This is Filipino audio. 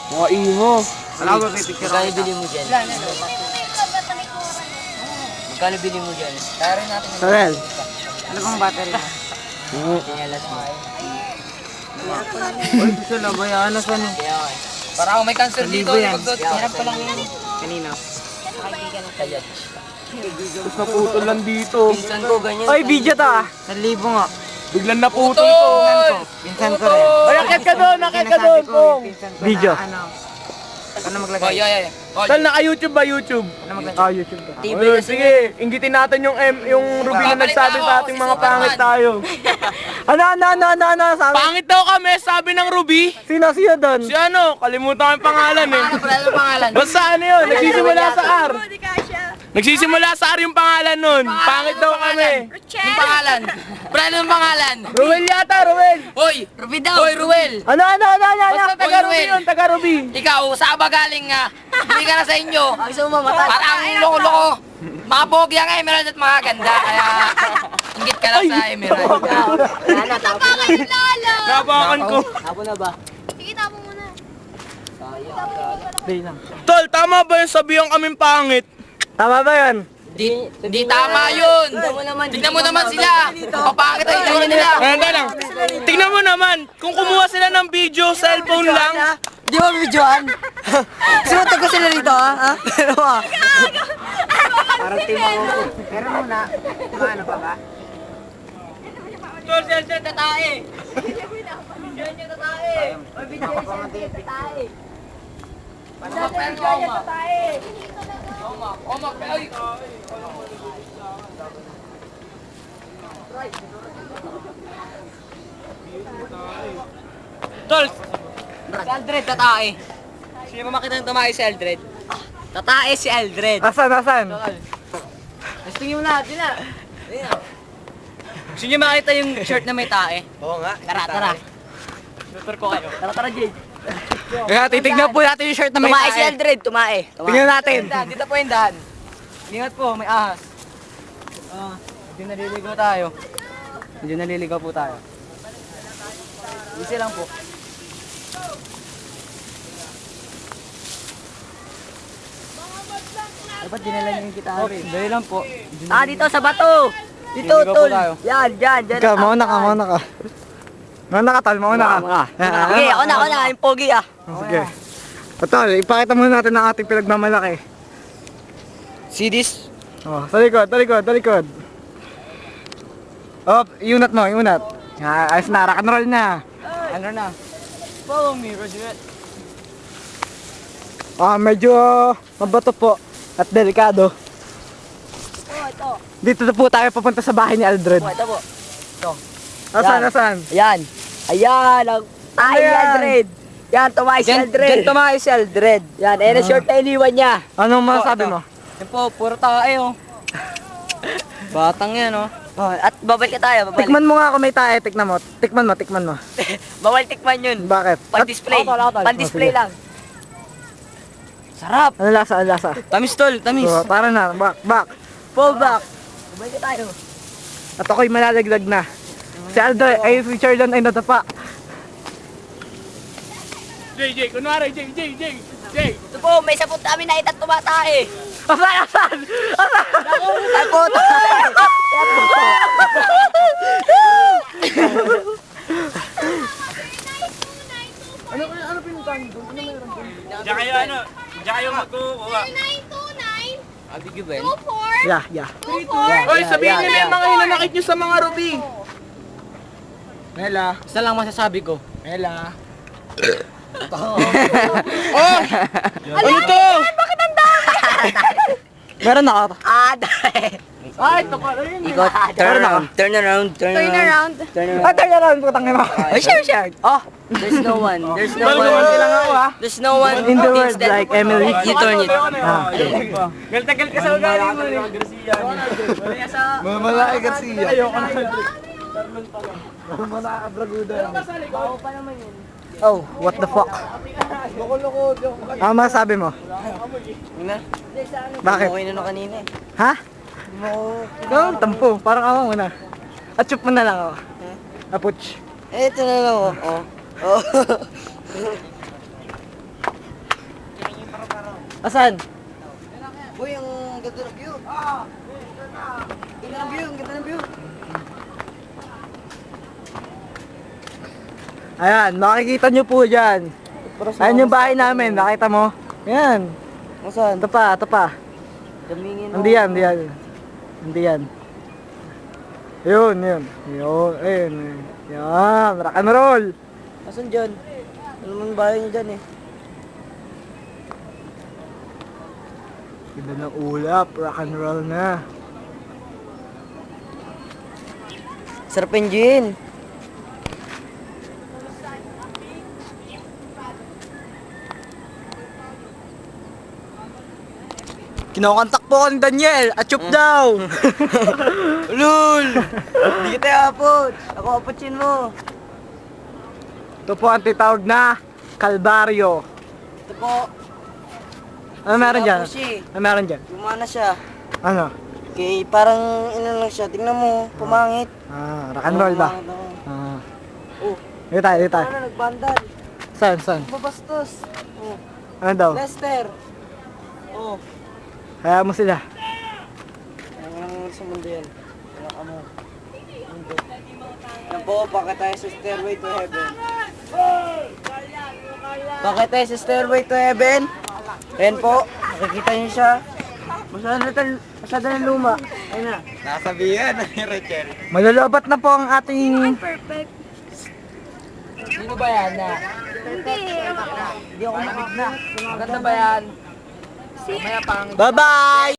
Mga ingo. Wala ko pipicture. Magkano bili mo dyan? Magkano bili mo dyan? Tara natin. Sarel. Ano bang battery mo? Tinalas mo. Uy, gusto na ba yan? Ano saan? Para ako may cancer dito. Hirap pa lang yun. Kanina. Kaya. Tapos naputol lang dito. Pinsan ko ganyan. Oy, video to ah. 1,000 nga. Biglang naputol to. Pinsan ko rin. Ay, akit ka doon, akit ka doon, Pong. Video. Ano maglagay? Ay. Tal, naka-YouTube ba, YouTube? Ano maglagay? YouTube ba? TV Ayun, kasi. sige, inggitin natin yung Ruby na nagsabi sa ating mga pangit tayo. Ano, sabi? Pangit daw kami, sabi ng Ruby. Sino doon? Si ano, kalimutan ko yung pangalan eh. Ano pangalan? Basta ano yun, nagsisimula sa R. Nagsisimula sa R yung pangalan nun. Pangit daw kami. Yung pangalan. Pre, anong pangalan? Ruel yata, Ruel. Hoy! Ruby daw! Hoy, Ruel! Ano? Basta Taga Ruby Ruel. yun, taga Ruby. Ikaw, saan ba galing nga? Hindi ka na sa inyo. Gusto mo mamatay? Parang loko-loko. Mga pogi ang emerald at mga ganda. Kaya, inggit ka lang sa emerald. Lala, tapos na. Nabakan ko. Tapo na ba? Sige, tapo muna. Tol, tama ba yung sabihan kaming pangit? Tama ba yun? Di tama yun. Tignan mo naman sila. Papakit ang itsura nila. Ganda lang. Tingnan mo naman, kung kumuha sila ng video, cellphone lang. Di ba videoan? Sumutag ko sila rito ha? Pero ah. Parang timang ko. Pero muna, ano pa ba? Tol, siya tatae. Siya tatae. Oy, video siya tayo. Tol, si Aldred tatae. Sino makita ng tumae si Aldred? Tatae si Aldred. Asan? Tingin mo natin na. Gusto niyo makita yung shirt na may tae? Oo nga. Tara. Tutor ko kayo. Tara, Jay. Kaya titignan po natin yung shirt na may Tumae si tae. Aldred, tumae. Tingnan natin. Dito po yung daan. Ingat po, may ahas. Medyo naliligaw po tayo. Easy lang po. Dapat dinala niyo yung gitara eh. Dali lang po. Dito sa bato. Dito, Liligaw po tol. tayo. Yan. Ikaw, mauna ka. Mauna ka, Tol, mauna ka. Sige, ako na. Yung pogi ah. Sige. Tol, ipakita muna natin ang ating pinagmamalaki. See this? Oh, sa likod. Oh, iunat mo. Ayos na, rock and roll na. Ano na? Follow me, Roger. Medyo mabato po at delikado. Ito. Dito na po tayo papunta sa bahay ni Aldred. Ito po. Asan? Ayan. Ang tayo ni yan? Aldred. Yan, tumae si Aldred. tumayo si Aldred. Yan, na short na iniwan niya. Anong masasabi mo? Yan po, puro tae oh. Batang yan oh. Oh, at babalik ka tayo, babalik. Tikman mo nga kung may tae, tikman mo. Tikman mo. Bawal tikman yun. Bakit? Pan-display. Pan-display lang. Sarap. Ano lasa? Tamis tol, tamis. So, tara na, back. Pull back. Babalik ka tayo. At ako'y malalaglag na. Si Aldred, ay si Jordan ay natapa. Jay, kunwari, Jay. Ito po, may sapot namin na itat tumatae. Asan? Ay po, Ano pinuntahan doon? Ano meron doon? Diyan kayo magkukuha. 929 Abi given. 24 Yeah. 24 Hoy, sabihin niyo na yung mga hinanakit niyo sa mga Ruby. Mela. Isa lang masasabi ko. Mela. Oh! Ano to? Bakit ang dami? Meron na ako. dahil. Ay, ito pala yun. Ikot, turn around. Turn around. Tayo lang, putang ina. Oh, share. Oh, there's no one. There's no Balungan one. lang ako ah. There's no one. In the who world thinks that- like Emily. You turn it. Galtagal ka sa ugali mo eh. Mamalaki Garcia. Ayoko na. Mamalaki Braguda. Oh, what the fuck? Ano masabi mo? Bakit? Okay na no kanina eh. Ha? No, tampo. Parang awa mo na. At chup mo na lang ako. Apuch. Ito na lang oh. Oh. Asan? Uy, ang ganda ng view. Ganda ng view, ang ganda ng view. Ayan, makikita nyo po dyan. Ayan yung bahay namin, nakita mo? Ayan. Asan? Ito pa, ito pa. Damingin. Hindi yan, hindi yan. Hindi yan. Yun, yun. Yun, ayun. Yan, rock and roll. Asan dyan? Ano naman bahay niyo dyan eh? Ganda ng ulap, rock and roll na. Sarap yung gin. Kinokontak po ako ni Daniel, achup daw. Lul! Hindi kita apot. Ako apotin mo. Ito po ang titawag na Kalbaryo. Ito po. Ano meron dyan? Tapos eh. Ano meron dyan? Gumana siya. Ano? Okay, parang ino lang siya. Tingnan mo, pumangit. Ah, rock and roll ba? Pumangit ako. Ah. Oh, Dito tayo, dito tayo. ano nagbandal? Saan, saan? Babastos. Oh, Ano daw? Lester. Oh, Kaya mo sila. ano lang sa mundo yan. Wala ka mo. Mundo. Yan po, bakit tayo sa Stairway to Heaven? Bakit tayo sa Stairway to Heaven? Ayan po, nakikita niyo siya. Masyado na luma. Ayun na. Nasabihan ni Rachel. Malulubat na po ang ating... Perfect. Sino ba yan na? Hindi. Hindi ako makinig na. Maganda ba yan? Si Bye-bye!